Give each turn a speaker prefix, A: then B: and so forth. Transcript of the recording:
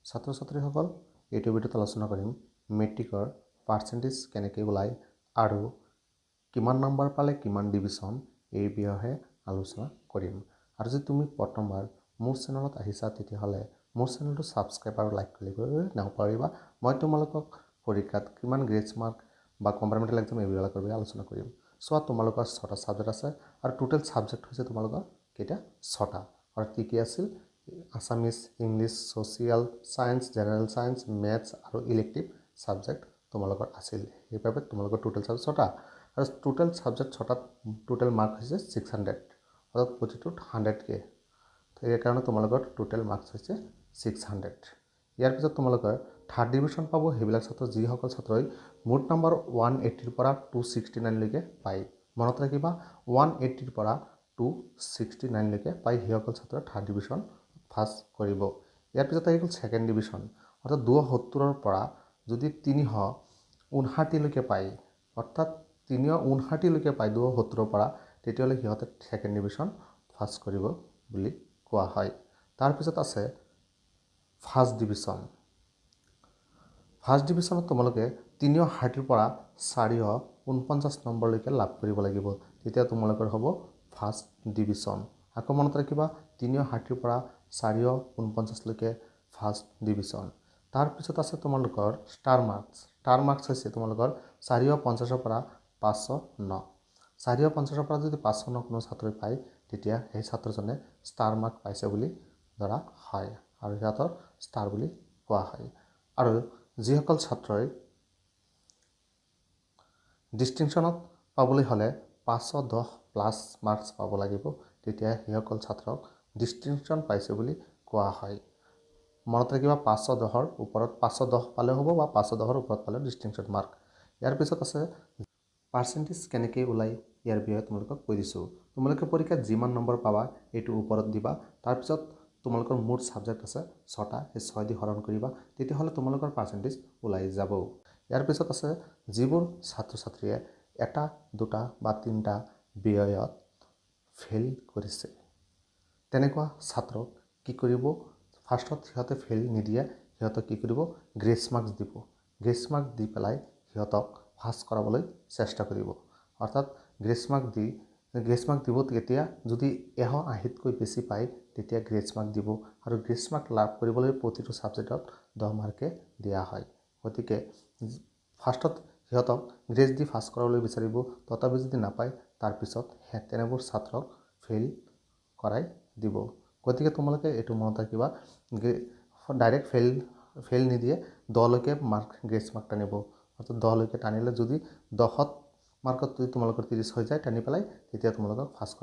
A: ছাত্ৰ ছাত্ৰীসকল এইটো ভিডিঅ'ত আলোচনা কৰিম মেট্ৰিকৰ পাৰ্চেণ্টেজ কেনেকৈ ওলায় আৰু কিমান নম্বৰ পালে কিমান ডিভিজন এই বিষয়ে আলোচনা কৰিম। আৰু যদি তুমি প্ৰথমবাৰ মোৰ চেনেলত আহিছা তেতিয়াহ'লে মোৰ চেনেলটো ছাবস্ক্ৰাইব আৰু লাইক কৰিবলৈ নাপাহৰিবা। মই তোমালোকক পৰীক্ষাত কিমান গ্ৰেছ মাৰ্ক বা কম্পাৰ্টমেণ্টেল এক্সাম এইবিলাক কৰিব আলোচনা কৰিম। চোৱা, তোমালোকৰ 6টা ছাবজেক্ট আছে আৰু টোটেল ছাবজেক্ট হৈছে তোমালোকৰ কেইটা 6টা। আৰু কি আছিল? Assamese, English, social science, general science, maths আৰু ইলেক্টিভ ছাবজেক্ট তোমালোকৰ আছিল। সেইবাবে তোমালোকৰ টোটেল ছাবজেক্ট 6টা আৰু টোটেল ছাবজেক্ট 6টাত টোটেল মাৰ্ক হৈছে 600, অৰ্থাৎ প্ৰতিটোত 100কে। সেইকাৰণে তোমালোকৰ টোটেল মাৰ্কছ হৈছে 600। ইয়াৰ পিছত তোমালোকৰ থাৰ্ড ডিভিজন পাব সেইবিলাক ছাত্ৰ যিসকল ছাত্ৰই মুঠ নম্বৰ 180ৰ পৰা 269লৈকে পায়। মনত ৰাখিবা, 180ৰ পৰা 269লৈকে পাই সেইসকল ছাত্ৰই থাৰ্ড ডিভিজন ফাৰ্ষ্ট কৰিব। ইয়াৰ পিছত আহি গ'ল ছেকেণ্ড ডিভিজন, অৰ্থাৎ 270ৰ পৰা যদি 359লৈকে পায়, অৰ্থাৎ 359লৈকে পায় 270ৰ পৰা, তেতিয়াহ'লে সিহঁতে ছেকেণ্ড ডিভিজন ফাৰ্ষ্ট কৰিব বুলি কোৱা হয়। তাৰপিছত আছে ফাৰ্ষ্ট ডিভিজন। ফাৰ্ষ্ট ডিভিজনত তোমালোকে 360ৰ পৰা 449 নম্বৰলৈকে লাভ কৰিব লাগিব, তেতিয়া তোমালোকৰ হ'ব ফাৰ্ষ্ট ডিভিজন। আকৌ মনত ৰাখিবা, 360ৰ পৰা 449লৈকে ফাৰ্ষ্ট ডিভিজন। তাৰপিছত আছে তোমালোকৰ ষ্টাৰ মাৰ্কছ। ষ্টাৰ মাৰ্কছ হৈছে তোমালোকৰ 450ৰ পৰা 509। 450ৰ পৰা যদি 509 কোনো ছাত্ৰই পায়, তেতিয়া সেই ছাত্ৰজনে ষ্টাৰ মাৰ্ক পাইছে বুলি ধৰা হয় আৰু সিহঁতৰ ষ্টাৰ বুলি কোৱা হয়। আৰু যিসকল ছাত্ৰই ডিষ্টিংশ্যনত পাবলৈ হ'লে 510 প্লাছ মাৰ্কছ পাব লাগিব, তেতিয়া সেইসকল ছাত্ৰক ডিষ্টিংশ্যন পাইছে বুলি কোৱা হয়। মনত ৰাখিবা, 510ৰ ওপৰত 510 পালে হ'ব বা 510ৰ ওপৰত পালে ডিষ্টিংশ্যন মাৰ্ক। ইয়াৰ পিছত আছে পাৰ্চেণ্টেজ কেনেকৈ ওলায়, ইয়াৰ বিষয়ে তোমালোকক কৈ দিছোঁ। তোমালোকে পৰীক্ষাত যিমান নম্বৰ পাবা এইটো ওপৰত দিবা। তাৰপিছত তোমালোকৰ মুঠ ছাবজেক্ট আছে 6টা, সেই 6 দি হৰণ কৰিবা, তেতিয়াহ'লে তোমালোকৰ পাৰ্চেণ্টেজ ওলাই যাব। ইয়াৰ পিছত আছে যিবোৰ ছাত্ৰ ছাত্ৰীয়ে 1, 2 বা 3টা বিষয়ত ফেইল কৰিছে, তেনেকুৱা ছাত্ৰক কি কৰিব? ফাৰ্ষ্টত সিহঁতে ফেইল নিদিয়ে, সিহঁতক কি কৰিব? গ্ৰেছ মাৰ্কছ দিব। গ্ৰেছ মাৰ্ক দি পেলাই সিহঁতক পাছ কৰাবলৈ চেষ্টা কৰিব। অৰ্থাৎ গ্ৰেছ মাৰ্ক দিব তেতিয়া যদি 180তকৈ বেছি পায় তেতিয়া গ্ৰেছ মাৰ্ক দিব, আৰু গ্ৰেছ মাৰ্ক লাভ কৰিবলৈ প্ৰতিটো ছাবজেক্টত 10 মাৰ্কে দিয়া হয়। গতিকে ফাৰ্ষ্টত সিহঁতক গ্ৰেছ দি পাছ কৰাবলৈ বিচাৰিব, তথাপি যদি নাপায় তাৰপিছত তেনেবোৰ ছাত্ৰক ফেইল কৰাই দিব। গতিকে তোমালোকে এইটো মনত ৰাখিবা, ডাইৰেক্ট ফেইল নিদিয়ে, 10লৈকে গ্ৰেছ মাৰ্ক টানিব। অৰ্থাৎ 10লৈকে টানিলে যদি 10ত মাৰ্কত যদি তোমালোকৰ 30 হৈ যায়, টানি পেলাই তেতিয়া তোমালোকক পাছ কৰা